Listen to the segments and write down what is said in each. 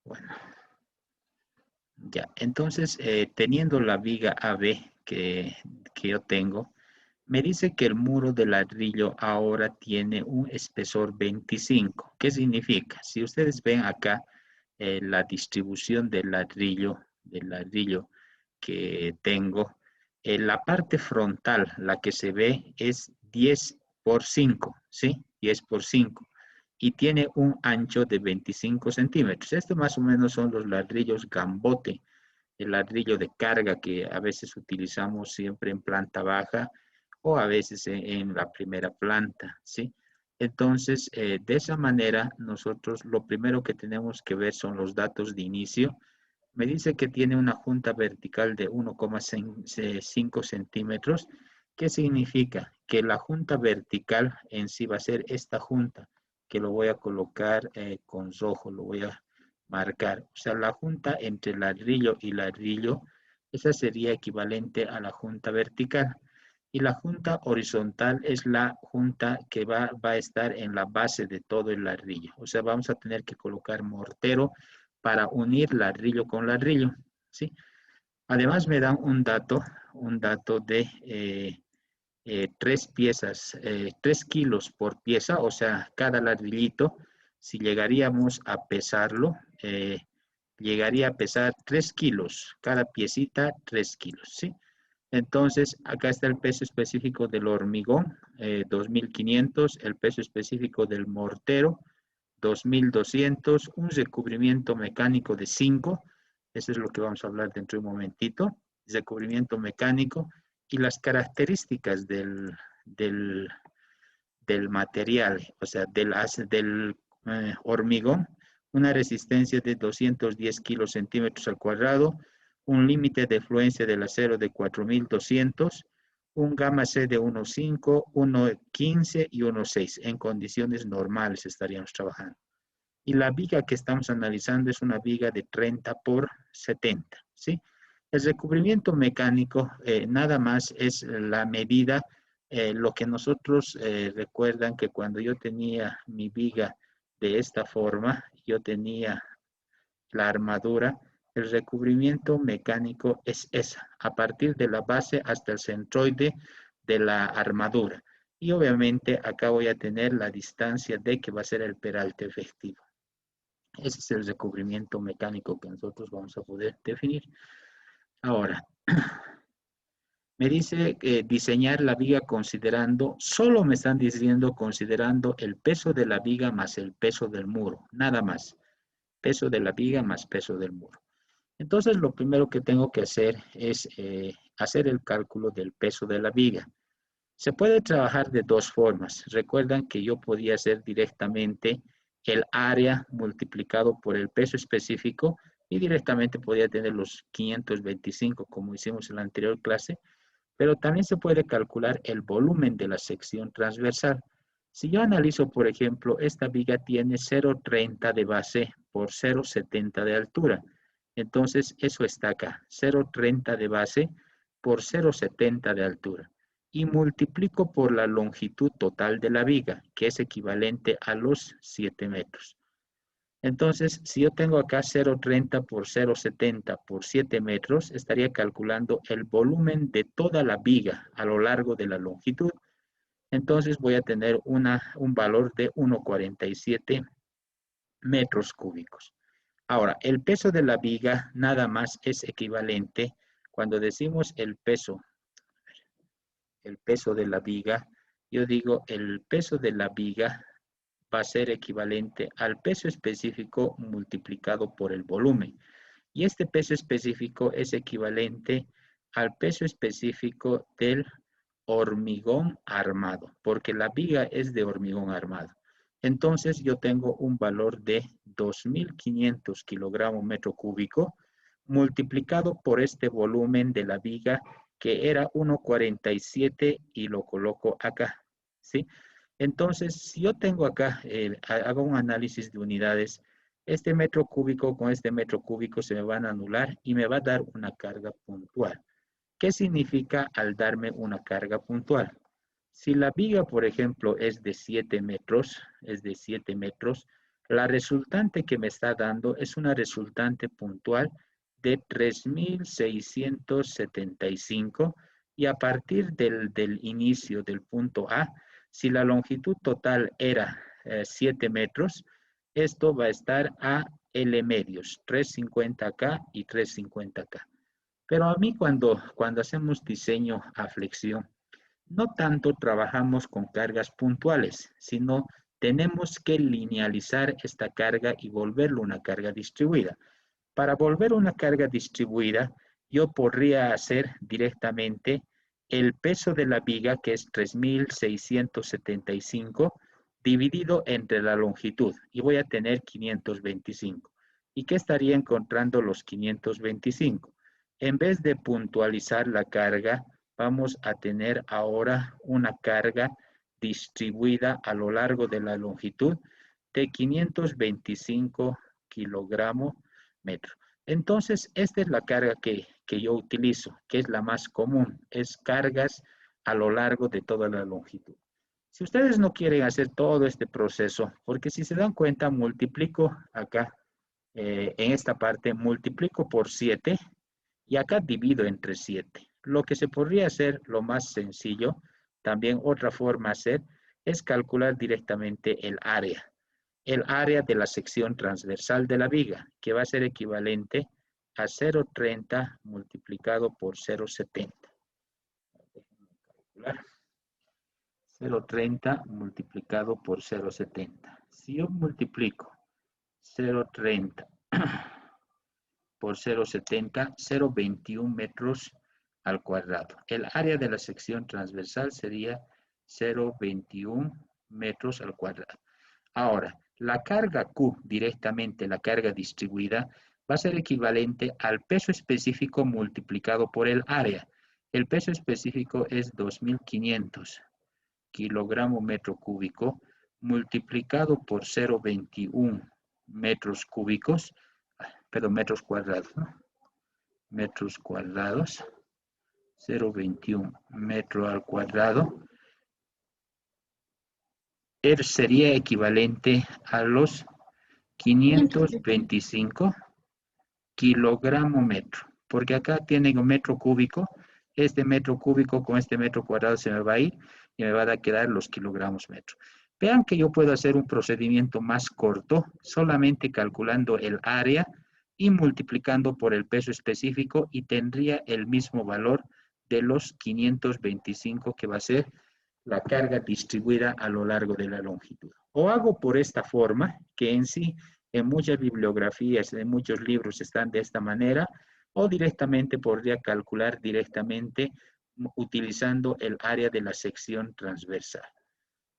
Bueno, ya. Entonces, teniendo la viga AB que yo tengo, me dice que el muro de ladrillo ahora tiene un espesor 25. ¿Qué significa? Si ustedes ven acá la distribución del ladrillo que tengo, la parte frontal, la que se ve es 10 por 5, ¿sí? 10 por 5. Y tiene un ancho de 25 centímetros. Estos más o menos son los ladrillos gambote, el ladrillo de carga que a veces utilizamos siempre en planta baja o a veces en la primera planta, ¿sí? Entonces, de esa manera, nosotros lo primero que tenemos que ver son los datos de inicio. Me dice que tiene una junta vertical de 1,5 centímetros. ¿Qué significa? Que la junta vertical en sí va a ser esta junta, que lo voy a colocar con rojo, lo voy a marcar. O sea, la junta entre ladrillo y ladrillo, esa sería equivalente a la junta vertical. Y la junta horizontal es la junta que va a estar en la base de todo el ladrillo. O sea, vamos a tener que colocar mortero para unir ladrillo con ladrillo, ¿sí? Además me dan un dato de 3 piezas, 3 kilos por pieza, o sea, cada ladrillito, si llegaríamos a pesarlo, llegaría a pesar 3 kilos, cada piecita 3 kilos, ¿sí? Entonces, acá está el peso específico del hormigón, 2.500, el peso específico del mortero, 2.200, un recubrimiento mecánico de 5, eso es lo que vamos a hablar dentro de un momentito, recubrimiento mecánico y las características del material, o sea, del hormigón, una resistencia de 210 kilos centímetros al cuadrado, un límite de fluencia del acero de 4.200, un gamma C de 1.5, 1.15 y 1.6. En condiciones normales estaríamos trabajando. Y la viga que estamos analizando es una viga de 30 por 70, ¿sí? El recubrimiento mecánico nada más es la medida, lo que nosotros recuerdan que cuando yo tenía mi viga de esta forma, yo tenía la armadura, el recubrimiento mecánico es esa, a partir de la base hasta el centroide de la armadura. Y obviamente acá voy a tener la distancia de que va a ser el peralte efectivo. Ese es el recubrimiento mecánico que nosotros vamos a poder definir. Ahora, me dice diseñar la viga considerando, solo me están diciendo considerando el peso de la viga más el peso del muro, nada más. Peso de la viga más peso del muro. Entonces, lo primero que tengo que hacer es hacer el cálculo del peso de la viga. Se puede trabajar de dos formas. Recuerdan que yo podía hacer directamente el área multiplicado por el peso específico y directamente podía tener los 525 como hicimos en la anterior clase, pero también se puede calcular el volumen de la sección transversal. Si yo analizo, por ejemplo, esta viga tiene 0,30 de base por 0,70 de altura. Entonces, eso está acá, 0,30 de base por 0,70 de altura. Y multiplico por la longitud total de la viga, que es equivalente a los 7 metros. Entonces, si yo tengo acá 0,30 por 0,70 por 7 metros, estaría calculando el volumen de toda la viga a lo largo de la longitud. Entonces voy a tener un valor de 1,47 metros cúbicos. Ahora, el peso de la viga nada más es equivalente, cuando decimos el peso de la viga, yo digo el peso de la viga va a ser equivalente al peso específico multiplicado por el volumen. Y este peso específico es equivalente al peso específico del hormigón armado, porque la viga es de hormigón armado. Entonces yo tengo un valor de 2.500 kilogramos metro cúbico multiplicado por este volumen de la viga que era 1,47 y lo coloco acá, ¿sí? Entonces, si yo tengo acá, hago un análisis de unidades, este metro cúbico con este metro cúbico se me van a anular y me va a dar una carga puntual. ¿Qué significa al darme una carga puntual? Si la viga, por ejemplo, es de 7 metros, La resultante que me está dando es una resultante puntual de 3.675 y a partir del inicio del punto A, si la longitud total era 7 metros, esto va a estar a L medios, 350 acá y 350 acá. Pero a mí cuando hacemos diseño a flexión, no tanto trabajamos con cargas puntuales, sino tenemos que linealizar esta carga y volverlo una carga distribuida. Para volver una carga distribuida, yo podría hacer directamente el peso de la viga, que es 3.675, dividido entre la longitud, y voy a tener 525. ¿Y qué estaría encontrando los 525? En vez de puntualizar la carga, vamos a tener ahora una carga distribuida a lo largo de la longitud de 525 kilogramos metro. Entonces, esta es la carga que yo utilizo, que es la más común, es cargas a lo largo de toda la longitud. Si ustedes no quieren hacer todo este proceso, porque si se dan cuenta, multiplico acá, en esta parte, multiplico por 7 y acá divido entre 7. Lo que se podría hacer, lo más sencillo, también otra forma de hacer, es calcular directamente el área de la sección transversal de la viga, que va a ser equivalente a 0,30 multiplicado por 0,70. 0,30 multiplicado por 0,70. Si yo multiplico 0,30 por 0,70, 0,21 metros al cuadrado. El área de la sección transversal sería 0,21 metros al cuadrado. Ahora, la carga Q, directamente la carga distribuida, va a ser equivalente al peso específico multiplicado por el área. El peso específico es 2.500 kilogramos metro cúbico multiplicado por 0,21 metros cúbicos, perdón, metros cuadrados, ¿no? Metros cuadrados, 0,21 metro al cuadrado, sería equivalente a los 525 kilogramo metro, porque acá tienen un metro cúbico, este metro cúbico con este metro cuadrado se me va a ir y me van a quedar los kilogramos metro. Vean que yo puedo hacer un procedimiento más corto, solamente calculando el área y multiplicando por el peso específico y tendría el mismo valor de los 525 que va a ser la carga distribuida a lo largo de la longitud. O hago por esta forma, que en sí en muchas bibliografías, en muchos libros están de esta manera, o directamente podría calcular directamente utilizando el área de la sección transversal.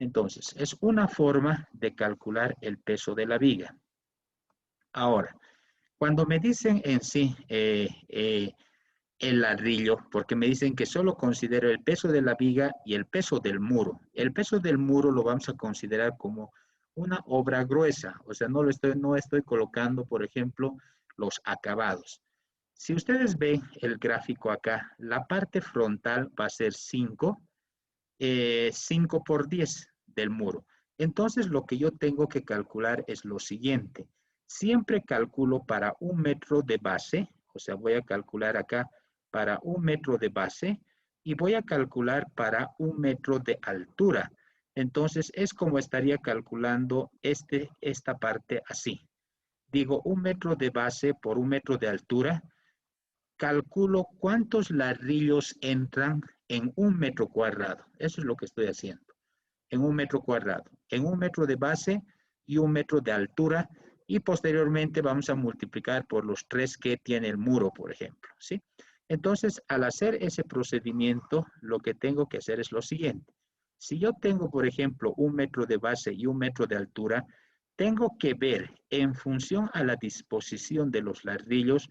Entonces, es una forma de calcular el peso de la viga. Ahora, cuando me dicen en sí el ladrillo, porque me dicen que solo considero el peso de la viga y el peso del muro. El peso del muro lo vamos a considerar como una obra gruesa, o sea, no estoy colocando, por ejemplo, los acabados. Si ustedes ven el gráfico acá, la parte frontal va a ser 5 por 10 del muro. Entonces, lo que yo tengo que calcular es lo siguiente. Siempre calculo para 1 metro de base, o sea, voy a calcular acá para 1 metro de base y voy a calcular para 1 metro de altura. Entonces, es como estaría calculando esta parte así. Digo, 1 metro de base por 1 metro de altura. Calculo cuántos ladrillos entran en 1 metro cuadrado. Eso es lo que estoy haciendo. En 1 metro cuadrado. En 1 metro de base y 1 metro de altura. Y posteriormente vamos a multiplicar por los 3 que tiene el muro, por ejemplo. ¿Sí? Entonces, al hacer ese procedimiento, lo que tengo que hacer es lo siguiente. Si yo tengo, por ejemplo, 1 metro de base y 1 metro de altura, tengo que ver en función a la disposición de los ladrillos,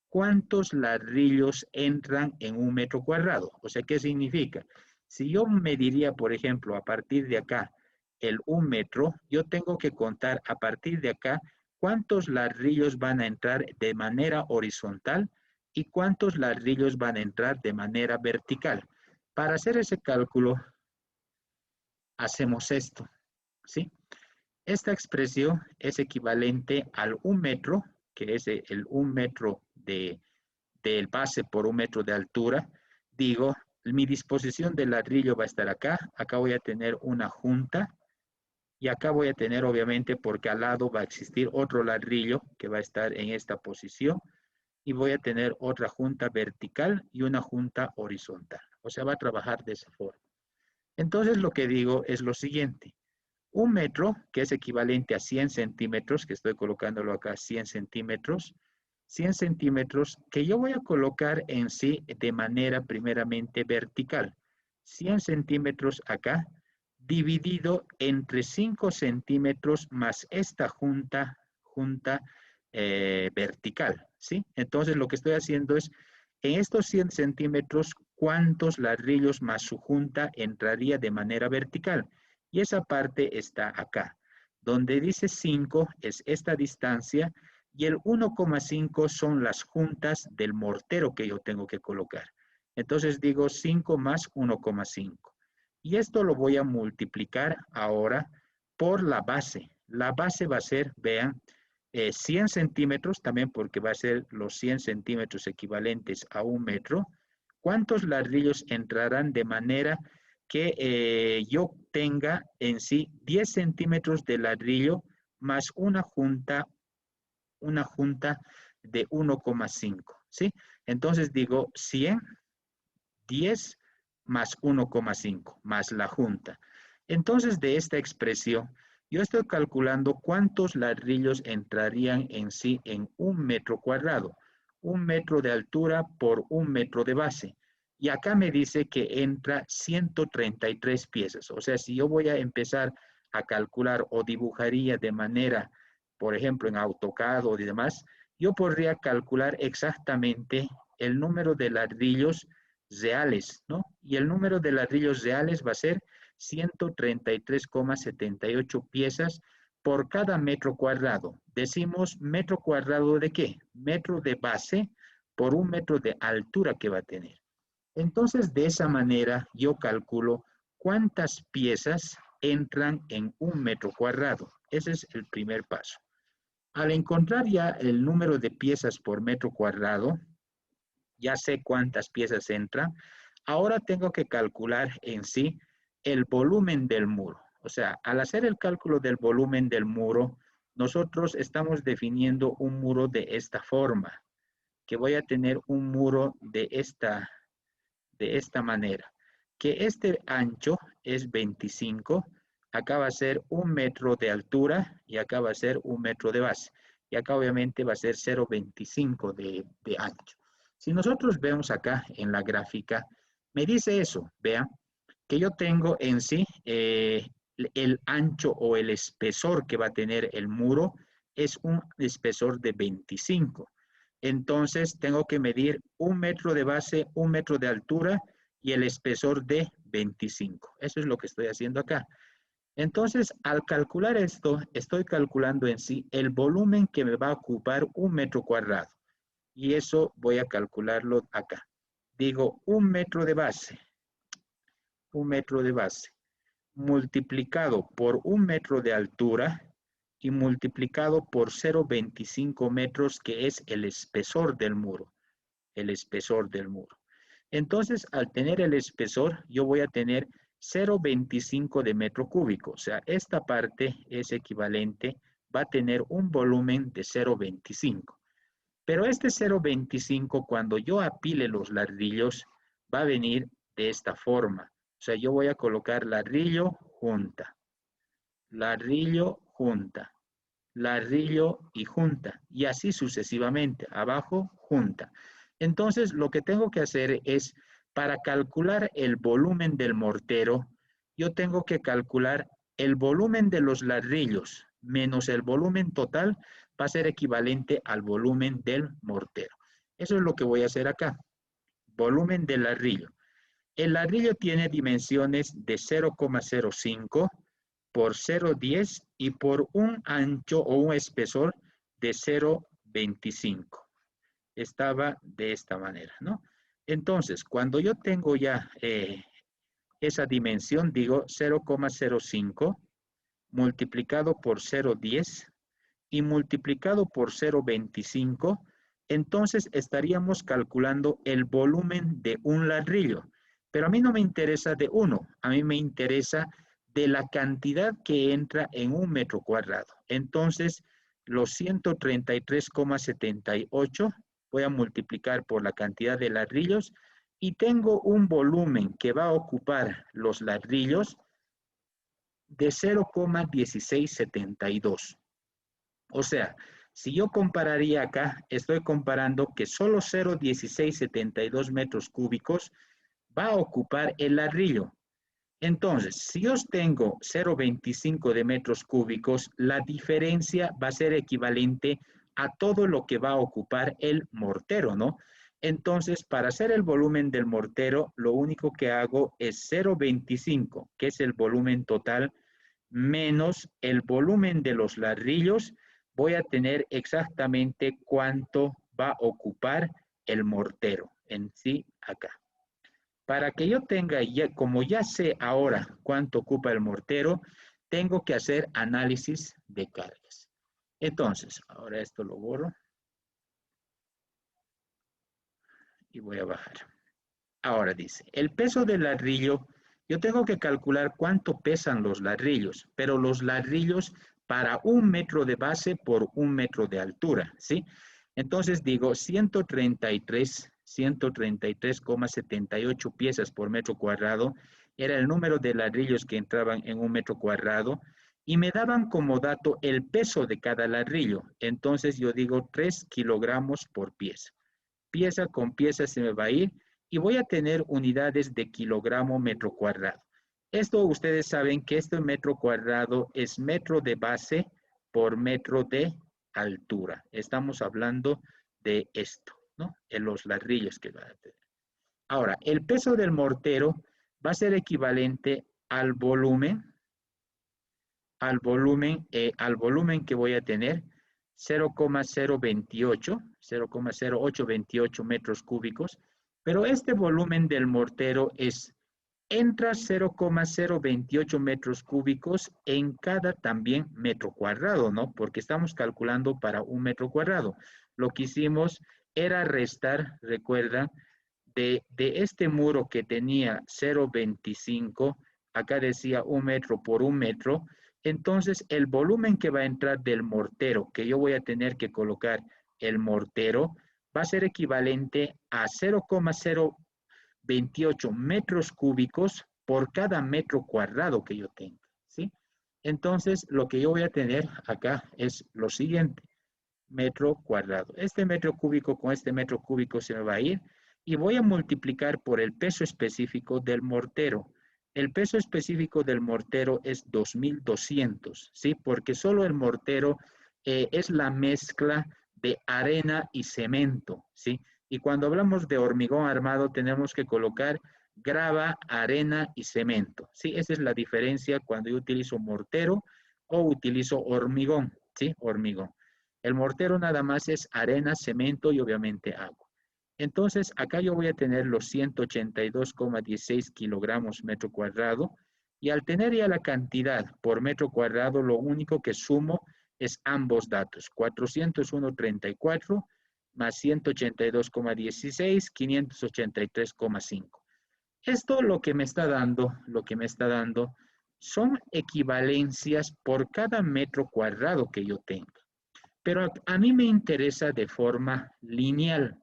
cuántos ladrillos entran en 1 metro cuadrado. O sea, ¿qué significa? Si yo mediría, por ejemplo, a partir de acá, el 1 metro, yo tengo que contar a partir de acá cuántos ladrillos van a entrar de manera horizontal y cuántos ladrillos van a entrar de manera vertical. Para hacer ese cálculo, hacemos esto, ¿sí? Esta expresión es equivalente al 1 metro, que es el 1 metro del base por 1 metro de altura. Digo, mi disposición del ladrillo va a estar acá. Acá voy a tener una junta. Y acá voy a tener, obviamente, porque al lado va a existir otro ladrillo que va a estar en esta posición. Y voy a tener otra junta vertical y una junta horizontal. O sea, va a trabajar de esa forma. Entonces, lo que digo es lo siguiente. 1 metro, que es equivalente a 100 centímetros, que estoy colocándolo acá, 100 centímetros, 100 centímetros, que yo voy a colocar en sí de manera primeramente vertical. 100 centímetros acá, dividido entre 5 centímetros más esta junta vertical, ¿sí? Entonces, lo que estoy haciendo es, en estos 100 centímetros, ¿cuántos ladrillos más su junta entraría de manera vertical? Y esa parte está acá. Donde dice 5 es esta distancia y el 1,5 son las juntas del mortero que yo tengo que colocar. Entonces digo 5 más 1,5. Y esto lo voy a multiplicar ahora por la base. La base va a ser, vean, 100 centímetros, también porque va a ser los 100 centímetros equivalentes a 1 metro. ¿Cuántos ladrillos entrarán de manera que yo tenga en sí 10 centímetros de ladrillo más una junta de 1,5, ¿sí? Entonces digo 100, 10 más 1,5, más la junta. Entonces de esta expresión, yo estoy calculando cuántos ladrillos entrarían en sí en 1 metro cuadrado. 1 metro de altura por 1 metro de base. Y acá me dice que entra 133 piezas. O sea, si yo voy a empezar a calcular o dibujaría de manera, por ejemplo, en AutoCAD o demás, yo podría calcular exactamente el número de ladrillos reales, ¿no? Y el número de ladrillos reales va a ser 133,78 piezas por cada metro cuadrado. Decimos metro cuadrado de ¿qué? Metro de base por 1 metro de altura que va a tener. Entonces, de esa manera, yo calculo cuántas piezas entran en 1 metro cuadrado. Ese es el primer paso. Al encontrar ya el número de piezas por metro cuadrado, ya sé cuántas piezas entran. Ahora tengo que calcular en sí el volumen del muro. O sea, al hacer el cálculo del volumen del muro, nosotros estamos definiendo un muro de esta forma, que voy a tener un muro de esta manera, que este ancho es 25, acá va a ser 1 metro de altura y acá va a ser 1 metro de base. Y acá obviamente va a ser 0,25 de ancho. Si nosotros vemos acá en la gráfica, me dice eso, vean, que yo tengo en sí el ancho o el espesor que va a tener el muro es un espesor de 25. Entonces tengo que medir 1 metro de base, 1 metro de altura y el espesor de 25. Eso es lo que estoy haciendo acá. Entonces, al calcular esto, estoy calculando en sí el volumen que me va a ocupar 1 metro cuadrado. Y eso voy a calcularlo acá. Digo 1 metro de base, 1 metro de base, multiplicado por 1 metro de altura y multiplicado por 0,25 metros, que es el espesor del muro. El espesor del muro. Entonces, al tener el espesor, yo voy a tener 0,25 de metro cúbico. O sea, esta parte es equivalente, va a tener un volumen de 0,25. Pero este 0,25, cuando yo apile los ladrillos, va a venir de esta forma. O sea, yo voy a colocar ladrillo, junta, ladrillo, junta, ladrillo y junta, y así sucesivamente, abajo, junta. Entonces, lo que tengo que hacer es, para calcular el volumen del mortero, yo tengo que calcular el volumen de los ladrillos menos el volumen total, va a ser equivalente al volumen del mortero. Eso es lo que voy a hacer acá. Volumen del ladrillo. El ladrillo tiene dimensiones de 0,05 por 0,10 y por un ancho o un espesor de 0,25. Estaba de esta manera, ¿no? Entonces, cuando yo tengo ya esa dimensión, digo 0,05 multiplicado por 0,10 y multiplicado por 0,25, entonces estaríamos calculando el volumen de un ladrillo. Pero a mí no me interesa de uno, a mí me interesa de la cantidad que entra en un metro cuadrado. Entonces, los 133,78 voy a multiplicar por la cantidad de ladrillos y tengo un volumen que va a ocupar los ladrillos de 0,1672. O sea, si yo compararía acá, estoy comparando que solo 0,1672 metros cúbicos va a ocupar el ladrillo. Entonces, si yo tengo 0,25 de metros cúbicos, la diferencia va a ser equivalente a todo lo que va a ocupar el mortero, ¿no? Entonces, para hacer el volumen del mortero, lo único que hago es 0,25, que es el volumen total, menos el volumen de los ladrillos, voy a tener exactamente cuánto va a ocupar el mortero en sí acá. Para que yo tenga, como ya sé ahora cuánto ocupa el mortero, tengo que hacer análisis de cargas. Entonces, ahora esto lo borro y voy a bajar. Ahora dice, el peso del ladrillo, yo tengo que calcular cuánto pesan los ladrillos, pero los ladrillos para 1 metro de base por 1 metro de altura, ¿sí? Entonces digo 133,78 piezas por metro cuadrado era el número de ladrillos que entraban en 1 metro cuadrado y me daban como dato el peso de cada ladrillo. Entonces yo digo 3 kilogramos por pieza. Pieza con pieza se me va a ir y voy a tener unidades de kilogramo metro cuadrado. Esto ustedes saben que este metro cuadrado es metro de base por metro de altura. Estamos hablando de esto, ¿no? En los ladrillos que van a tener. Ahora, el peso del mortero va a ser equivalente al volumen que voy a tener, 0,0828 metros cúbicos, pero este volumen del mortero entra 0,028 metros cúbicos en cada también metro cuadrado, ¿no? Porque estamos calculando para 1 metro cuadrado. Lo que hicimos era restar, recuerda, de este muro que tenía 0,25, acá decía 1 metro por 1 metro, entonces el volumen que va a entrar del mortero, que yo voy a tener que colocar el mortero, va a ser equivalente a 0,028 metros cúbicos por cada metro cuadrado que yo tenga, ¿sí? Entonces, lo que yo voy a tener acá es lo siguiente, metro cuadrado. Este metro cúbico con este metro cúbico se me va a ir y voy a multiplicar por el peso específico del mortero. El peso específico del mortero es 2.200, ¿sí? Porque solo el mortero es la mezcla de arena y cemento, ¿sí? Y cuando hablamos de hormigón armado tenemos que colocar grava, arena y cemento, ¿sí? Esa es la diferencia cuando yo utilizo mortero o utilizo hormigón, ¿sí? Hormigón. El mortero nada más es arena, cemento y obviamente agua. Entonces, acá yo voy a tener los 182,16 kilogramos metro cuadrado y al tener ya la cantidad por metro cuadrado, lo único que sumo es ambos datos, 401,34 más 182,16, 583,5. Esto lo que me está dando, son equivalencias por cada metro cuadrado que yo tenga. Pero a mí me interesa de forma lineal.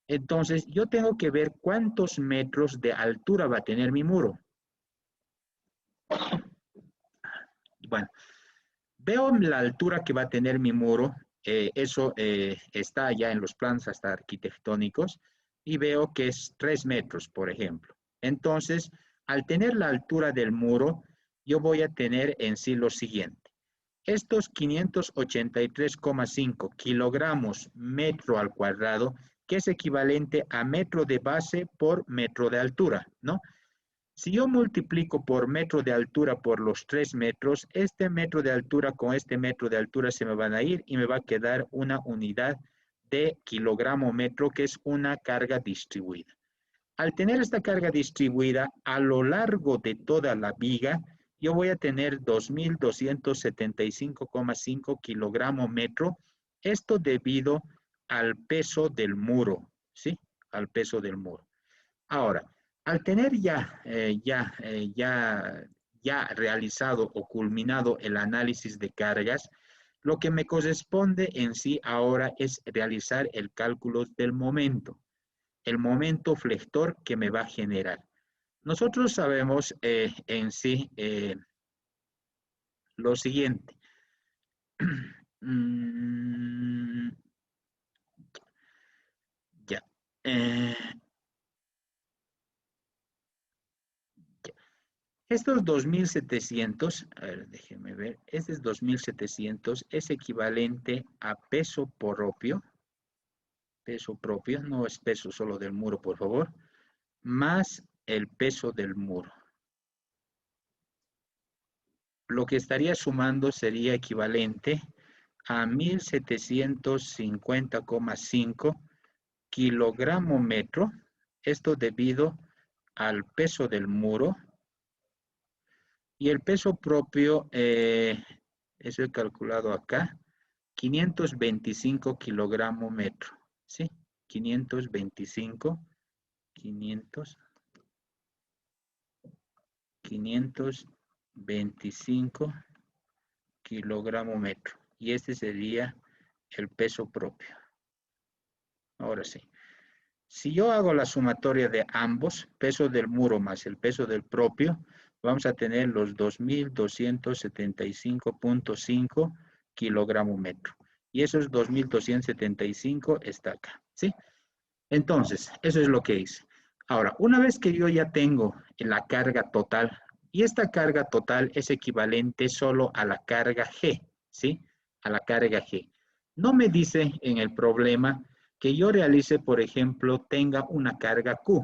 Entonces, yo tengo que ver cuántos metros de altura va a tener mi muro. Bueno, veo la altura que va a tener mi muro. Eso está ya en los planos hasta arquitectónicos. Y veo que es 3 metros, por ejemplo. Entonces, al tener la altura del muro, yo voy a tener en sí lo siguiente. Estos 583,5 kilogramos metro al cuadrado, que es equivalente a metro de base por metro de altura, ¿no? Si yo multiplico por metro de altura por los 3 metros, este metro de altura con este metro de altura se me van a ir y me va a quedar una unidad de kilogramo metro, que es una carga distribuida. Al tener esta carga distribuida a lo largo de toda la viga, yo voy a tener 2.275,5 kilogramos metro. Esto debido al peso del muro, ¿sí? Al peso del muro. Ahora, al tener ya realizado o culminado el análisis de cargas, lo que me corresponde en sí ahora es realizar el cálculo del momento, el momento flector que me va a generar. Nosotros sabemos en sí lo siguiente. Ya. Eh, Estos 2.700, a ver, déjenme ver, este es 2.700, es equivalente a peso propio, no es peso solo del muro, por favor, más el peso del muro. Lo que estaría sumando sería equivalente a 1.750,5 kilogramo metro, esto debido al peso del muro, y el peso propio, eso he calculado acá, 525 kilogramos metro, ¿sí? 525, 525 kilogramos metro. Y este sería el peso propio. Ahora sí. Si yo hago la sumatoria de ambos, peso del muro más el peso del propio, vamos a tener los 2.275,5 kilogramos metro. Y esos 2.275 está acá, ¿sí? Entonces, eso es lo que hice. Ahora, una vez que yo ya tengo la carga total, y esta carga total es equivalente solo a la carga G, ¿sí? A la carga G. No me dice en el problema que yo realice, por ejemplo, tenga una carga Q,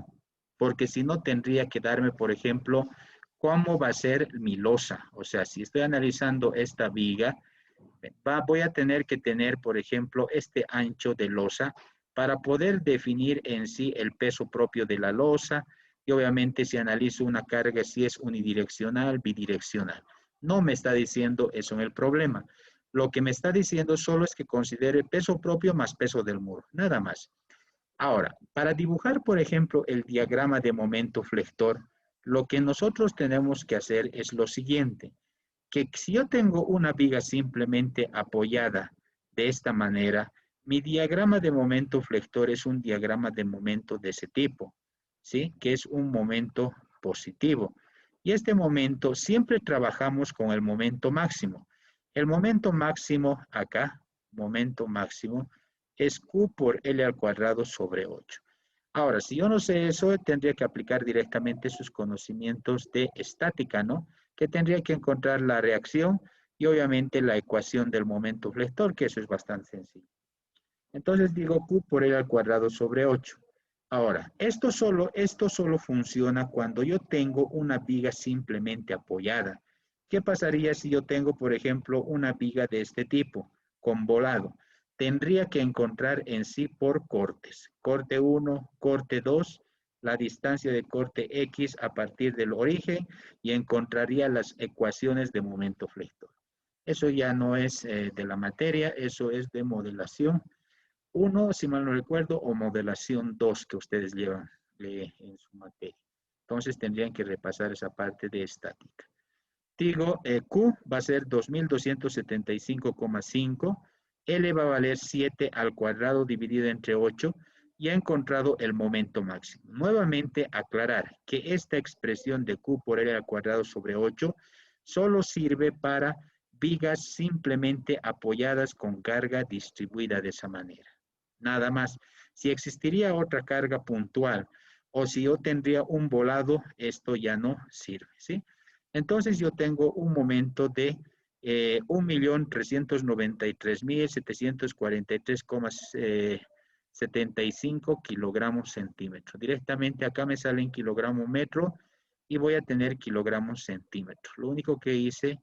porque si no tendría que darme, por ejemplo, cómo va a ser mi losa. O sea, si estoy analizando esta viga, voy a tener que tener, por ejemplo, este ancho de losa para poder definir en sí el peso propio de la losa y obviamente si analizo una carga si es unidireccional, bidireccional. No me está diciendo eso en el problema. Lo que me está diciendo solo es que considere peso propio más peso del muro, nada más. Ahora, para dibujar, por ejemplo, el diagrama de momento flector, lo que nosotros tenemos que hacer es lo siguiente, que si yo tengo una viga simplemente apoyada de esta manera, mi diagrama de momento flector es un diagrama de momento de ese tipo, ¿sí? Que es un momento positivo. Y este momento siempre trabajamos con el momento máximo. El momento máximo acá, momento máximo, es Q por L al cuadrado sobre 8. Ahora, si yo no sé eso, tendría que aplicar directamente sus conocimientos de estática, ¿no? Que tendría que encontrar la reacción y obviamente la ecuación del momento flector, que eso es bastante sencillo. Entonces digo Q por L al cuadrado sobre 8. Ahora, esto solo funciona cuando yo tengo una viga simplemente apoyada. ¿Qué pasaría si yo tengo, por ejemplo, una viga de este tipo, con volado? Tendría que encontrar en sí por cortes. Corte 1, corte 2, la distancia de corte X a partir del origen y encontraría las ecuaciones de momento flector. Eso ya no es de la materia, eso es de modelación 1, si mal no recuerdo, o modelación 2 que ustedes llevan en su materia. Entonces tendrían que repasar esa parte de estática. Digo, Q va a ser 2.275,5, L va a valer 7 al cuadrado dividido entre 8 y he encontrado el momento máximo. Nuevamente aclarar que esta expresión de Q por L al cuadrado sobre 8 solo sirve para vigas simplemente apoyadas con carga distribuida de esa manera. Nada más. Si existiría otra carga puntual o si yo tendría un volado, esto ya no sirve, ¿sí? Entonces yo tengo un momento de 1.393.743,75 kilogramos centímetros. Directamente acá me sale en kilogramo metro y voy a tener kilogramos centímetros. Lo único que hice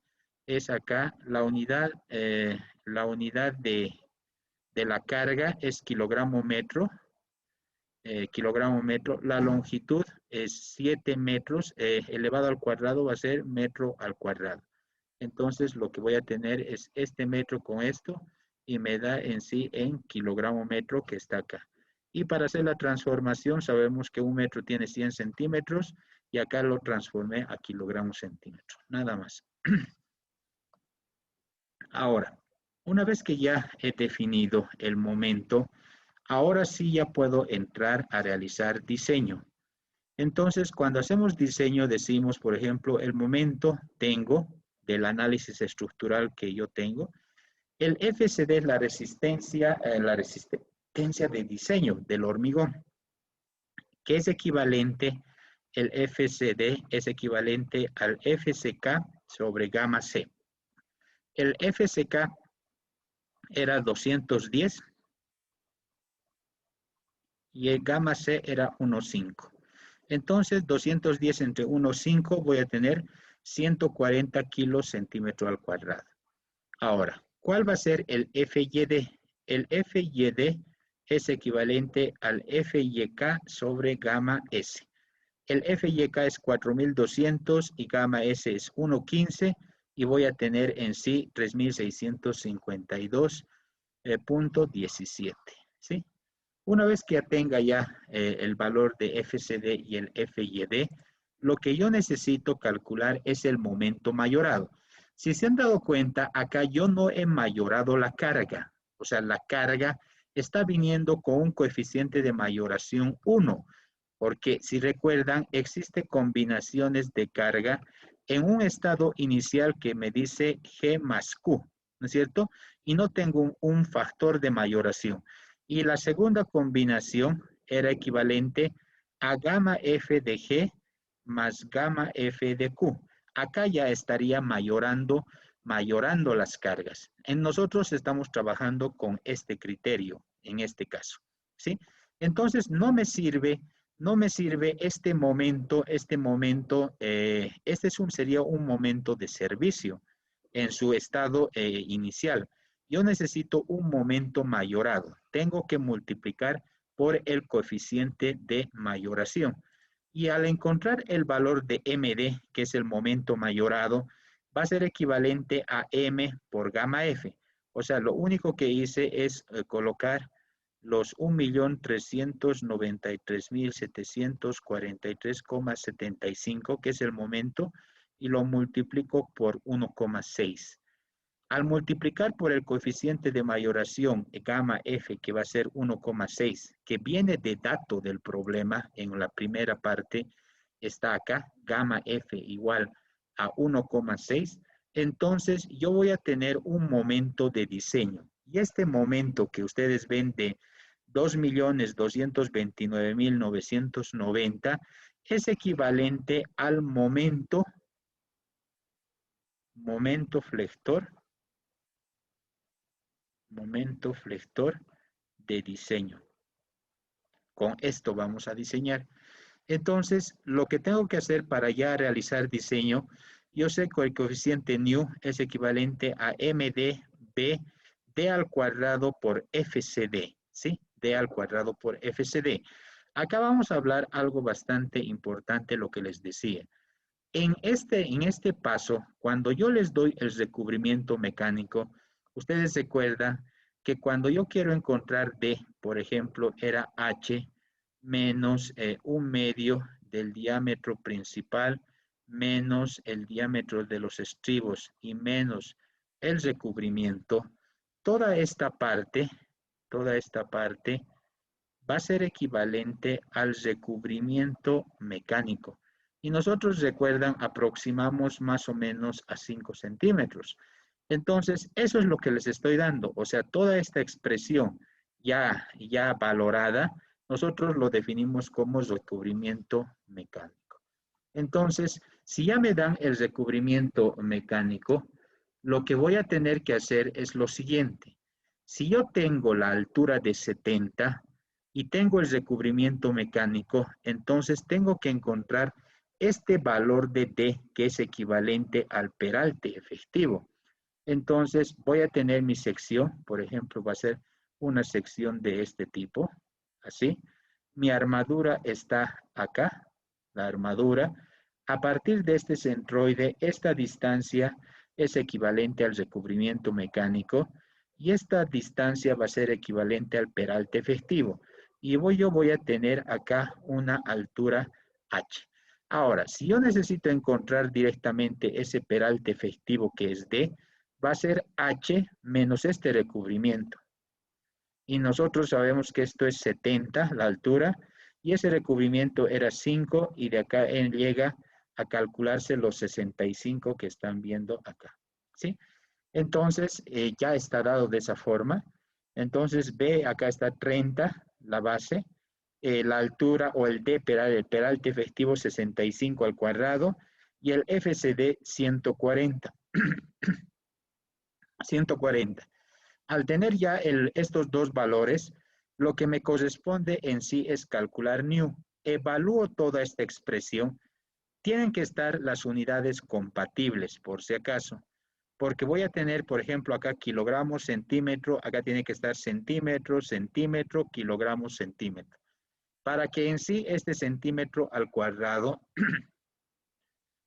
es acá la unidad de la carga es kilogramo metro, la longitud es 7 metros, elevado al cuadrado va a ser metro al cuadrado. Entonces, lo que voy a tener es este metro con esto y me da en sí en kilogramo metro que está acá. Y para hacer la transformación, sabemos que un metro tiene 100 centímetros y acá lo transformé a kilogramos centímetros. Nada más. Ahora, una vez que ya he definido el momento, ahora sí ya puedo entrar a realizar diseño. Entonces, cuando hacemos diseño, decimos, por ejemplo, el momento tengo del análisis estructural que yo tengo. El FCD es la resistencia de diseño del hormigón, que es equivalente, el FCD es equivalente al FCK sobre gamma C. El FCK era 210 y el gamma C era 1,5. Entonces, 210 entre 1,5 voy a tener 140 kilos centímetro al cuadrado. Ahora, ¿cuál va a ser el FYD? El FYD es equivalente al FYK sobre gamma S. El FYK es 4200 y gamma S es 1,15 y voy a tener en sí 3652.17. ¿Sí? Una vez que tenga ya el valor de FCD y el FYD, lo que yo necesito calcular es el momento mayorado. Si se han dado cuenta, acá yo no he mayorado la carga. O sea, la carga está viniendo con un coeficiente de mayoración 1. Porque si recuerdan, existen combinaciones de carga en un estado inicial que me dice G más Q, ¿no es cierto? Y no tengo un factor de mayoración. Y la segunda combinación era equivalente a gamma F de G más gamma F de Q. Acá ya estaría mayorando las cargas. Nosotros estamos trabajando con este criterio, en este caso, ¿sí? Entonces, no me sirve este momento, sería un momento de servicio en su estado inicial. Yo necesito un momento mayorado. Tengo que multiplicar por el coeficiente de mayoración. Y al encontrar el valor de MD, que es el momento mayorado, va a ser equivalente a M por gamma F. O sea, lo único que hice es colocar los 1.393.743,75, que es el momento, y lo multiplico por 1,6. Al multiplicar por el coeficiente de mayoración gamma F, que va a ser 1,6, que viene de dato del problema, en la primera parte está acá, gamma F igual a 1,6, entonces yo voy a tener un momento de diseño. Y este momento que ustedes ven de 2.229.990 es equivalente al momento flector de diseño. Con esto vamos a diseñar. Entonces, lo que tengo que hacer para ya realizar diseño, yo sé que el coeficiente nu es equivalente a MDB D al cuadrado por FCD, ¿sí? D al cuadrado por FCD. Acá vamos a hablar algo bastante importante, lo que les decía. En este paso, cuando yo les doy el recubrimiento mecánico, ustedes recuerdan que cuando yo quiero encontrar D, por ejemplo, era H menos 1/2 del diámetro principal menos el diámetro de los estribos y menos el recubrimiento, toda esta parte va a ser equivalente al recubrimiento mecánico. Y nosotros, recuerdan, aproximamos más o menos a 5 centímetros. Entonces, eso es lo que les estoy dando. O sea, toda esta expresión ya valorada, nosotros lo definimos como recubrimiento mecánico. Entonces, si ya me dan el recubrimiento mecánico, lo que voy a tener que hacer es lo siguiente. Si yo tengo la altura de 70 y tengo el recubrimiento mecánico, entonces tengo que encontrar este valor de D, que es equivalente al peralte efectivo. Entonces voy a tener mi sección, por ejemplo, va a ser una sección de este tipo, así. Mi armadura está acá, la armadura. A partir de este centroide, esta distancia es equivalente al recubrimiento mecánico y esta distancia va a ser equivalente al peralte efectivo. Y yo voy a tener acá una altura h. Ahora, si yo necesito encontrar directamente ese peralte efectivo que es D, va a ser h menos este recubrimiento. Y nosotros sabemos que esto es 70, la altura, y ese recubrimiento era 5, y de acá él llega a calcularse los 65 que están viendo acá. ¿Sí? Entonces, ya está dado de esa forma. Entonces, B, acá está 30, la base, la altura o el D, el peralte efectivo 65 al cuadrado, y el FCD 140. 140. Al tener ya estos dos valores, lo que me corresponde en sí es calcular nu. Evalúo toda esta expresión. Tienen que estar las unidades compatibles, por si acaso. Porque voy a tener, por ejemplo, acá kilogramos, centímetro, acá tiene que estar centímetro, centímetro, kilogramos, centímetro. Para que en sí este centímetro al cuadrado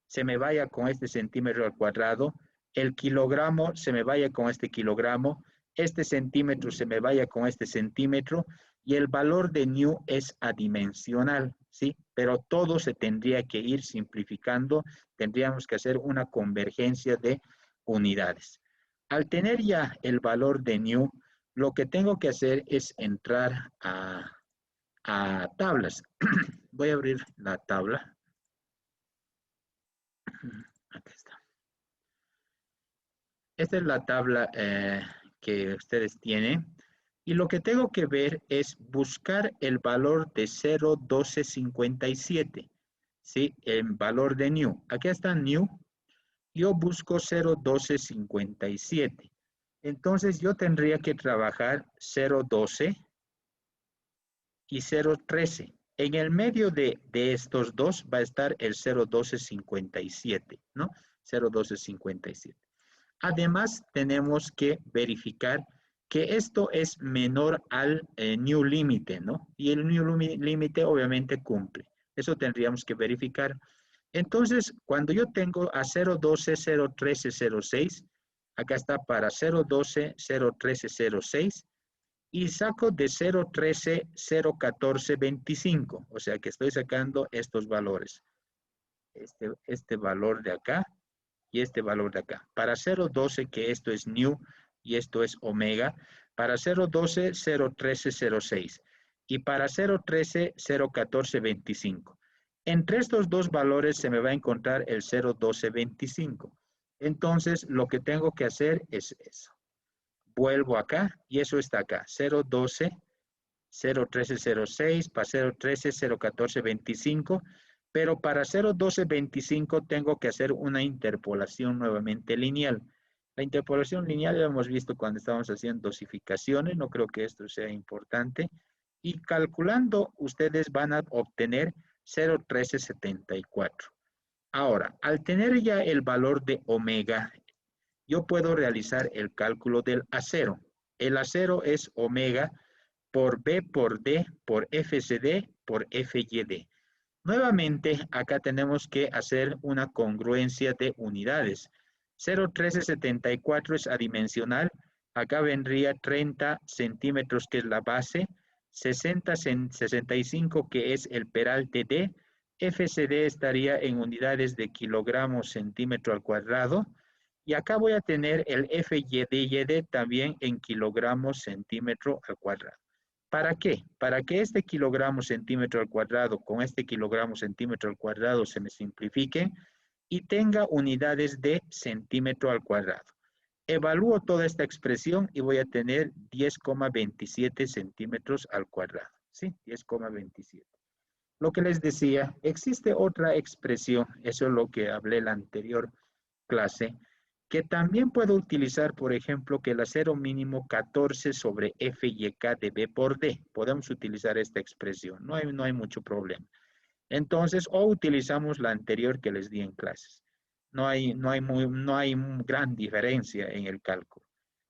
se me vaya con este centímetro al cuadrado, el kilogramo se me vaya con este kilogramo, este centímetro se me vaya con este centímetro, y el valor de nu es adimensional, ¿sí? Pero todo se tendría que ir simplificando, tendríamos que hacer una convergencia de unidades. Al tener ya el valor de nu, lo que tengo que hacer es entrar a tablas. Voy a abrir la tabla. Aquí está. Esta es la tabla que ustedes tienen. Y lo que tengo que ver es buscar el valor de 0,1257. ¿Sí? El valor de nu. Aquí está nu. Yo busco 0,1257. Entonces yo tendría que trabajar 0,12 y 0,13. En el medio de estos dos va a estar el 0,1257, ¿no? 0,1257. Además, tenemos que verificar que esto es menor al new límite, ¿no? Y el new límite obviamente cumple. Eso tendríamos que verificar. Entonces, cuando yo tengo a 012, 013, 06, acá está para 012, 013, 06, y saco de 013, 014, 25. O sea que estoy sacando estos valores. Este valor de acá y este valor de acá. Para 0,12, que esto es nu y esto es omega. Para 0,12, 0,13, 0,6. Y para 0,13, 0,14, 25. Entre estos dos valores se me va a encontrar el 0,12, 25. Entonces, lo que tengo que hacer es eso. Vuelvo acá y eso está acá. 0,12, 0,13, 0,6, para 0,13, 0,14, 25. Pero para 0,1225 tengo que hacer una interpolación nuevamente lineal. La interpolación lineal ya hemos visto cuando estábamos haciendo dosificaciones, no creo que esto sea importante. Y calculando, ustedes van a obtener 0,1374. Ahora, al tener ya el valor de omega, yo puedo realizar el cálculo del acero. El acero es omega por B por D por FCD por FYD. Nuevamente, acá tenemos que hacer una congruencia de unidades. 0,1374 es adimensional. Acá vendría 30 centímetros, que es la base. 65, que es el peralte D. FCD estaría en unidades de kilogramos centímetro al cuadrado. Y acá voy a tener el FYD también en kilogramos centímetro al cuadrado. ¿Para qué? Para que este kilogramo centímetro al cuadrado con este kilogramo centímetro al cuadrado se me simplifiquen y tenga unidades de centímetro al cuadrado. Evalúo toda esta expresión y voy a tener 10,27 centímetros al cuadrado. ¿Sí? 10,27. Lo que les decía, existe otra expresión, eso es lo que hablé en la anterior clase, que también puedo utilizar, por ejemplo, que el acero mínimo 14 sobre FYK de B por D. Podemos utilizar esta expresión, no hay mucho problema. Entonces, o utilizamos la anterior que les di en clases. No hay gran diferencia en el cálculo.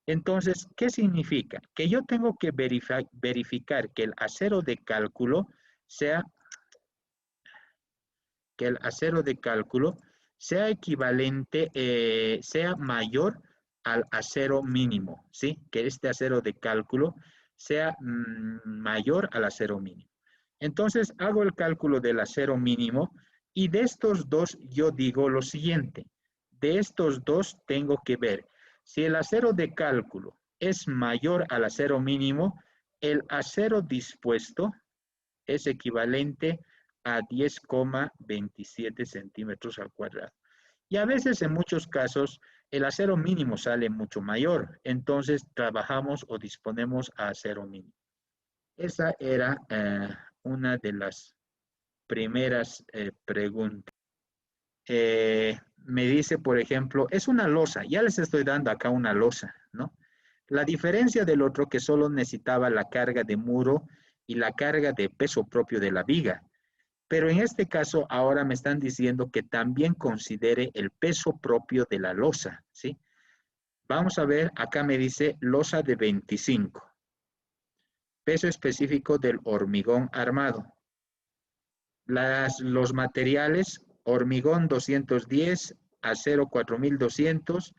Entonces, ¿qué significa? Que yo tengo que verificar que el acero de cálculo sea que el acero de cálculo sea equivalente, sea mayor al acero mínimo, ¿sí? Que este acero de cálculo sea mayor al acero mínimo. Entonces, hago el cálculo del acero mínimo y de estos dos yo digo lo siguiente. De estos dos tengo que ver si el acero de cálculo es mayor al acero mínimo, el acero dispuesto es equivalente a 10,27 centímetros al cuadrado. Y a veces, en muchos casos, el acero mínimo sale mucho mayor. Entonces, trabajamos o disponemos a acero mínimo. Esa era una de las primeras preguntas. Me dice, por ejemplo, es una losa. Ya les estoy dando acá una losa, ¿no? La diferencia del otro que solo necesitaba la carga de muro y la carga de peso propio de la viga. Pero en este caso, ahora me están diciendo que también considere el peso propio de la losa, ¿sí? Vamos a ver, acá me dice losa de 25. Peso específico del hormigón armado. Los materiales, hormigón 210, acero 4200,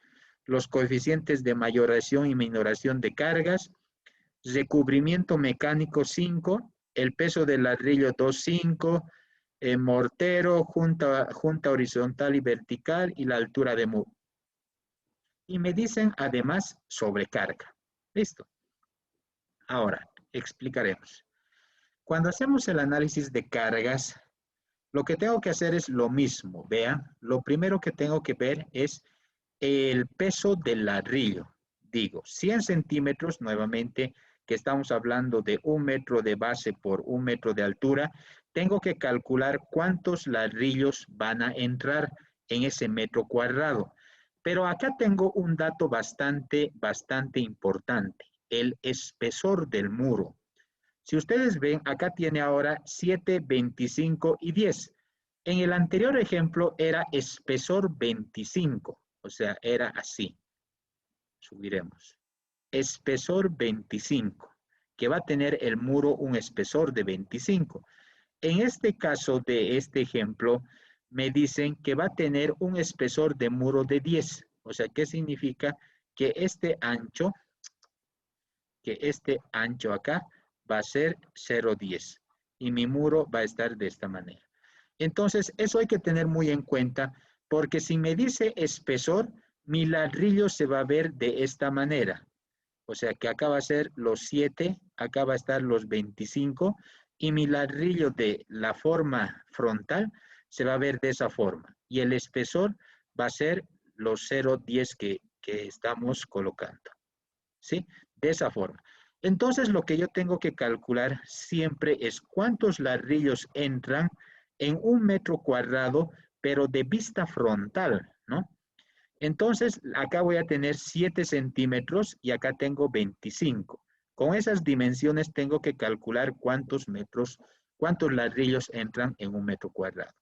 los coeficientes de mayoración y minoración de cargas, recubrimiento mecánico 5, el peso del ladrillo 2,5, mortero, junta horizontal y vertical y la altura de muro. Y me dicen además sobrecarga. Listo. Ahora, explicaremos. Cuando hacemos el análisis de cargas, lo que tengo que hacer es lo mismo. Vean, lo primero que tengo que ver es el peso del ladrillo. Digo, 100 centímetros, nuevamente, que estamos hablando de 1 metro de base por 1 metro de altura, tengo que calcular cuántos ladrillos van a entrar en ese metro cuadrado. Pero acá tengo un dato bastante importante, el espesor del muro. Si ustedes ven, acá tiene ahora 7, 25 y 10. En el anterior ejemplo era espesor 25, o sea, era así. Subiremos. Espesor 25, que va a tener el muro un espesor de 25. En este caso de este ejemplo, me dicen que va a tener un espesor de muro de 10. O sea, ¿qué significa? Que este ancho acá va a ser 0,10 y mi muro va a estar de esta manera. Entonces, eso hay que tener muy en cuenta porque si me dice espesor, mi ladrillo se va a ver de esta manera. O sea que acá va a ser los 7, acá va a estar los 25 y mi ladrillo de la forma frontal se va a ver de esa forma. Y el espesor va a ser los 0,10 que estamos colocando. ¿Sí? De esa forma. Entonces, lo que yo tengo que calcular siempre es cuántos ladrillos entran en 1 metro cuadrado, pero de vista frontal, ¿no? Entonces, acá voy a tener 7 centímetros y acá tengo 25. Con esas dimensiones tengo que calcular cuántos ladrillos entran en 1 metro cuadrado.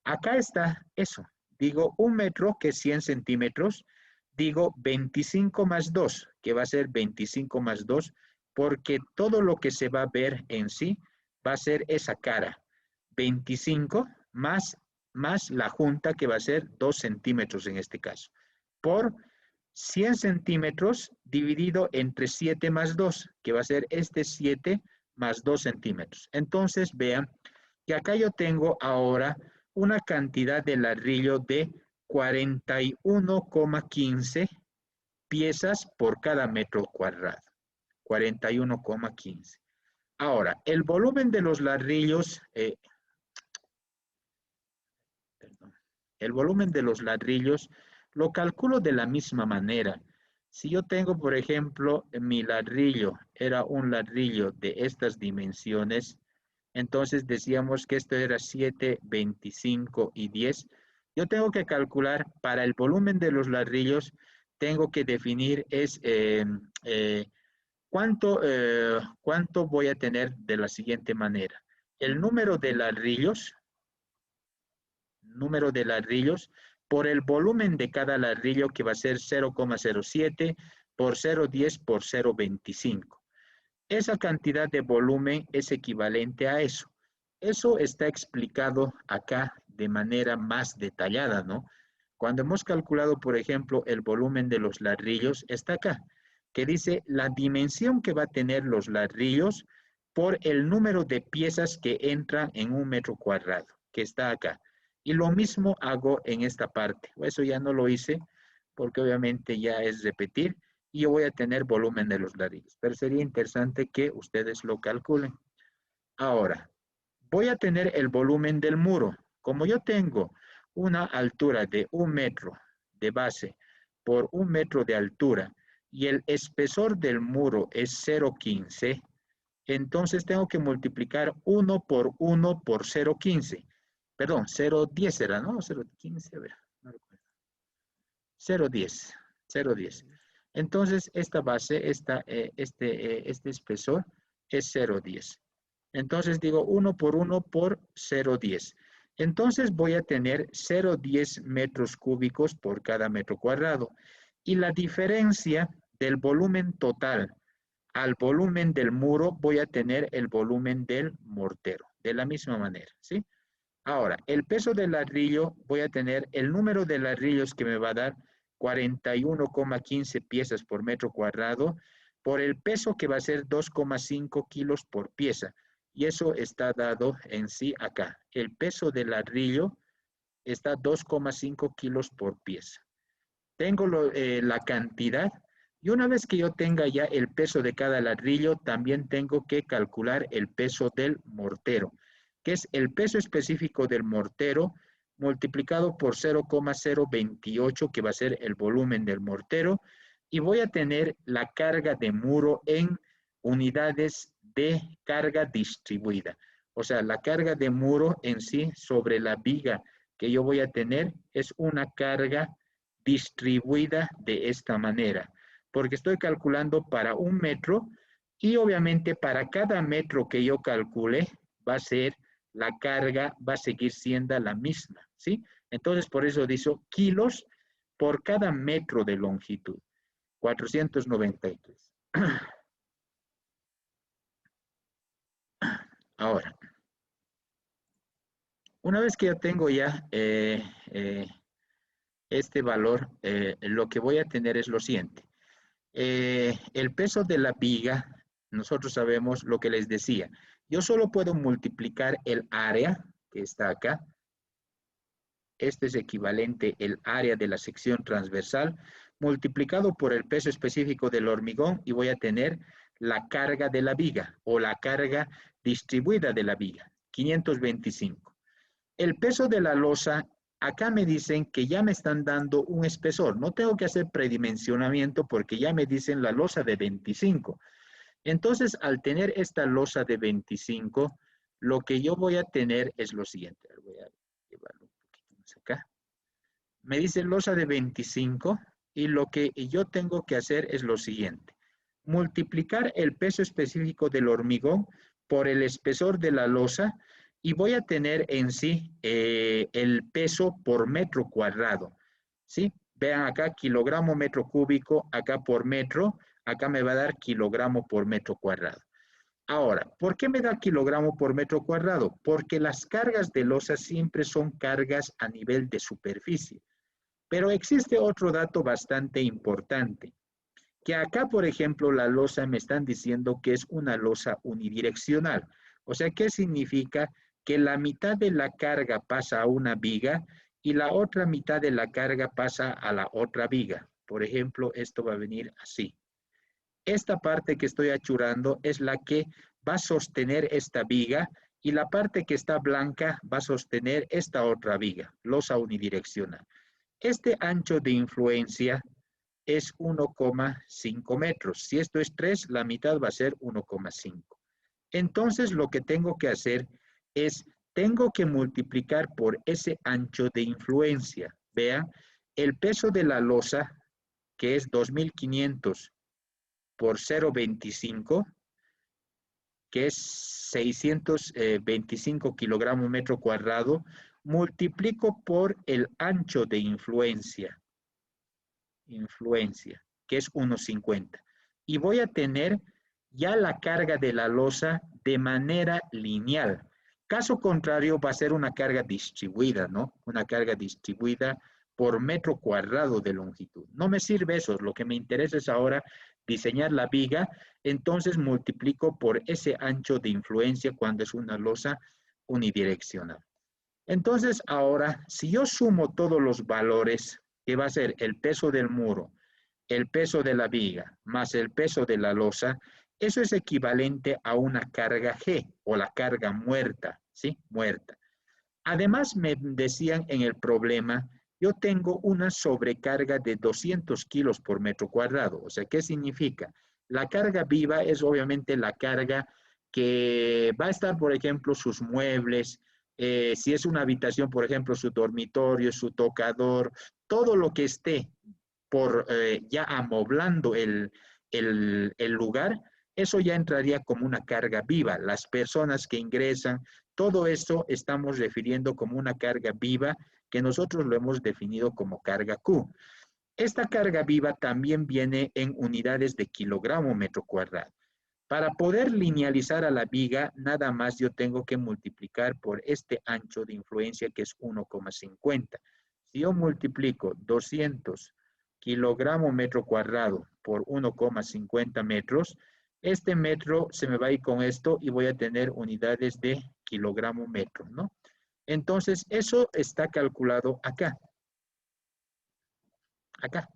Acá está eso. Digo 1 metro, que es 100 centímetros. Digo 25 más 2, que va a ser 25 más 2, porque todo lo que se va a ver en sí va a ser esa cara. 25 más la junta, que va a ser 2 centímetros en este caso, por 100 centímetros dividido entre 7 más 2, que va a ser este 7 más 2 centímetros. Entonces, vean que acá yo tengo ahora una cantidad de ladrillo de 41,15 piezas por cada metro cuadrado. 41,15. Ahora, el volumen de los ladrillos, el volumen de los ladrillos lo calculo de la misma manera. Si yo tengo, por ejemplo, mi ladrillo era un ladrillo de estas dimensiones, entonces decíamos que esto era 7, 25 y 10. Yo tengo que calcular para el volumen de los ladrillos, tengo que definir cuánto voy a tener de la siguiente manera. El número de ladrillos por el volumen de cada ladrillo, que va a ser 0,07 por 0,10 por 0,25. Esa cantidad de volumen es equivalente a eso. Eso está explicado acá de manera más detallada, ¿no? Cuando hemos calculado, por ejemplo, el volumen de los ladrillos, está acá, que dice la dimensión que va a tener los ladrillos por el número de piezas que entran en un metro cuadrado, que está acá. Y lo mismo hago en esta parte. Eso ya no lo hice porque obviamente ya es repetir y yo voy a tener volumen de los ladrillos. Pero sería interesante que ustedes lo calculen. Ahora, voy a tener el volumen del muro. Como yo tengo una altura de 1 metro de base por 1 metro de altura y el espesor del muro es 0,15, entonces tengo que multiplicar 1 por 1 por 0,15. Perdón, 0,10 era, ¿no? 0,15, a ver, no recuerdo. 0,10, 0,10. Entonces, esta base, este espesor es 0,10. Entonces digo 1 por 1 por 0,10. Entonces voy a tener 0,10 metros cúbicos por cada metro cuadrado. Y la diferencia del volumen total al volumen del muro voy a tener el volumen del mortero, de la misma manera, ¿sí? Ahora, el peso del ladrillo, voy a tener el número de ladrillos que me va a dar 41,15 piezas por metro cuadrado, por el peso que va a ser 2,5 kilos por pieza. Y eso está dado en sí acá. El peso del ladrillo está 2,5 kilos por pieza. Tengo la cantidad y una vez que yo tenga ya el peso de cada ladrillo, también tengo que calcular el peso del mortero, que es el peso específico del mortero multiplicado por 0,028, que va a ser el volumen del mortero, y voy a tener la carga de muro en unidades de carga distribuida. O sea, la carga de muro en sí sobre la viga que yo voy a tener es una carga distribuida de esta manera, porque estoy calculando para 1 metro y obviamente para cada metro que yo calcule va a ser la carga, va a seguir siendo la misma, ¿sí? Entonces, por eso dice kilos por cada metro de longitud, 493. Ahora, una vez que yo tengo ya este valor, lo que voy a tener es lo siguiente. El peso de la viga, nosotros sabemos lo que les decía. Yo solo puedo multiplicar el área, que está acá. Este es equivalente el área de la sección transversal, multiplicado por el peso específico del hormigón y voy a tener la carga de la viga o la carga distribuida de la viga, 525. El peso de la losa, acá me dicen que ya me están dando un espesor. No tengo que hacer predimensionamiento porque ya me dicen la losa de 25. Entonces, al tener esta losa de 25, lo que yo voy a tener es lo siguiente. Voy a llevarlo un poquito más acá. Me dice losa de 25 y lo que yo tengo que hacer es lo siguiente. Multiplicar el peso específico del hormigón por el espesor de la losa y voy a tener en sí el peso por metro cuadrado, ¿sí? Vean acá, kilogramo metro cúbico, acá por metro, acá me va a dar kilogramo por metro cuadrado. Ahora, ¿por qué me da kilogramo por metro cuadrado? Porque las cargas de losa siempre son cargas a nivel de superficie. Pero existe otro dato bastante importante, que acá, por ejemplo, la losa me están diciendo que es una losa unidireccional. O sea, ¿qué significa? Que la mitad de la carga pasa a una viga y la otra mitad de la carga pasa a la otra viga. Por ejemplo, esto va a venir así. Esta parte que estoy achurando es la que va a sostener esta viga y la parte que está blanca va a sostener esta otra viga, losa unidireccional. Este ancho de influencia es 1,5 metros. Si esto es 3, la mitad va a ser 1,5. Entonces, lo que tengo que hacer es, tengo que multiplicar por ese ancho de influencia. Vean, el peso de la losa, que es 2.500 por 0,25, que es 625 kilogramos metro cuadrado, multiplico por el ancho de influencia, que es 1,50. Y voy a tener ya la carga de la losa de manera lineal. Caso contrario, va a ser una carga distribuida, ¿no? Una carga distribuida por metro cuadrado de longitud. No me sirve eso, lo que me interesa es ahora diseñar la viga, entonces multiplico por ese ancho de influencia cuando es una losa unidireccional. Entonces ahora, si yo sumo todos los valores, que va a ser el peso del muro, el peso de la viga, más el peso de la losa, eso es equivalente a una carga G o la carga muerta, ¿sí? Muerta. Además, me decían en el problema, yo tengo una sobrecarga de 200 kilos por metro cuadrado. O sea, ¿qué significa? La carga viva es obviamente la carga que va a estar, por ejemplo, sus muebles, si es una habitación, por ejemplo, su dormitorio, su tocador, todo lo que esté por ya amoblando el lugar, eso ya entraría como una carga viva. Las personas que ingresan, todo eso estamos refiriendo como una carga viva que nosotros lo hemos definido como carga Q. Esta carga viva también viene en unidades de kilogramo metro cuadrado. Para poder linealizar a la viga, nada más yo tengo que multiplicar por este ancho de influencia que es 1,50. Si yo multiplico 200 kilogramo metro cuadrado por 1,50 metros, este metro se me va a ir con esto y voy a tener unidades de kilogramo metro, ¿no? Entonces, eso está calculado acá. Acá.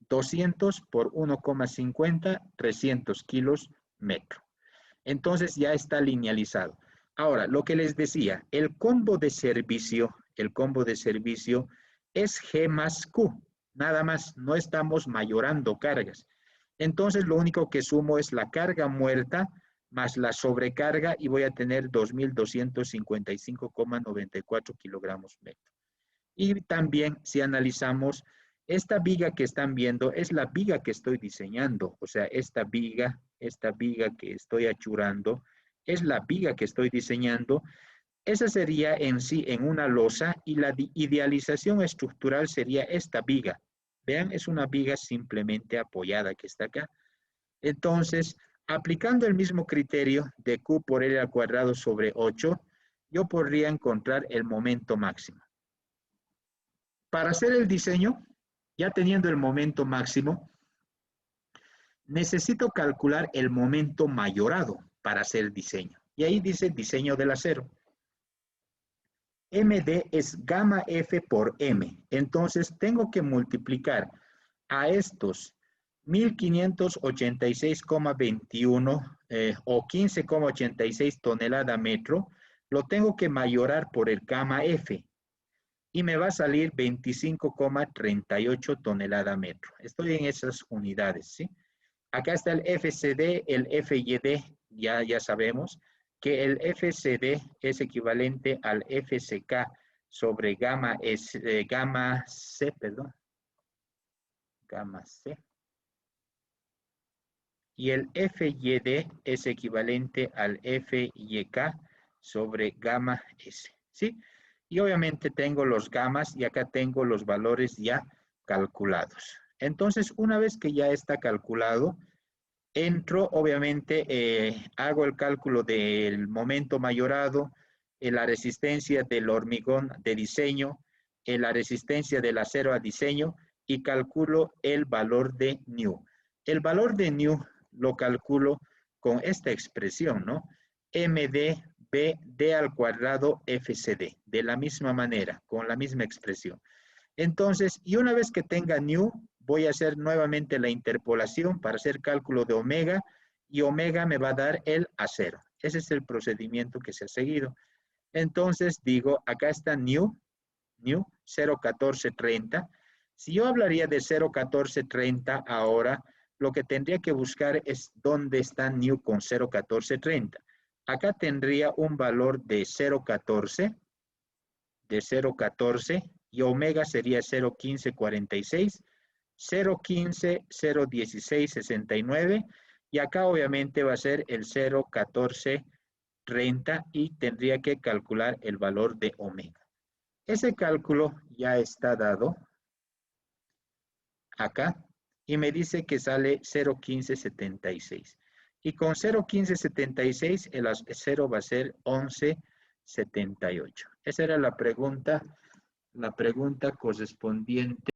200 por 1,50, 300 kilos metro. Entonces ya está linealizado. Ahora, lo que les decía, el combo de servicio es G más Q. Nada más, no estamos mayorando cargas. Entonces, lo único que sumo es la carga muerta más la sobrecarga y voy a tener 2.255,94 kilogramos metro. Y también, si analizamos, esta viga que están viendo es la viga que estoy diseñando. O sea, esta viga que estoy achurando, es la viga que estoy diseñando. Esa sería en sí en una losa y la idealización estructural sería esta viga. Vean, es una viga simplemente apoyada que está acá. Entonces, aplicando el mismo criterio de Q por L al cuadrado sobre 8, yo podría encontrar el momento máximo. Para hacer el diseño, ya teniendo el momento máximo, necesito calcular el momento mayorado para hacer diseño. Y ahí dice diseño del acero. MD es gamma F por M. Entonces, tengo que multiplicar a estos 1586,21 o 15,86 tonelada metro, lo tengo que mayorar por el gamma F. Y me va a salir 25,38 tonelada metro. Estoy en esas unidades, ¿sí? Acá está el FCD, el FYD, ya sabemos que el FCD es equivalente al FCK sobre gamma C, perdón. Gamma C. Y el FYD es equivalente al FYK sobre gamma S, ¿sí? Y obviamente tengo los gamas y acá tengo los valores ya calculados. Entonces, una vez que ya está calculado, entro, obviamente, hago el cálculo del momento mayorado, la resistencia del hormigón de diseño, la resistencia del acero a diseño y calculo el valor de nu. El valor de nu lo calculo con esta expresión, ¿no? MD D al cuadrado FCD, de la misma manera, con la misma expresión. Entonces, y una vez que tenga nu, voy a hacer nuevamente la interpolación para hacer cálculo de omega, y omega me va a dar el acero. Ese es el procedimiento que se ha seguido. Entonces, digo, acá está nu, 0,1430. Si yo hablaría de 0,1430 ahora, lo que tendría que buscar es dónde está nu con 0,1430. Acá tendría un valor de 0,14, y omega sería 0,1546, 0,15, 0,16, 69, y acá obviamente va a ser el 0,1430 y tendría que calcular el valor de omega. Ese cálculo ya está dado acá y me dice que sale 0,1576. Y con 0,1576 el acero va a ser 78. Esa era la pregunta correspondiente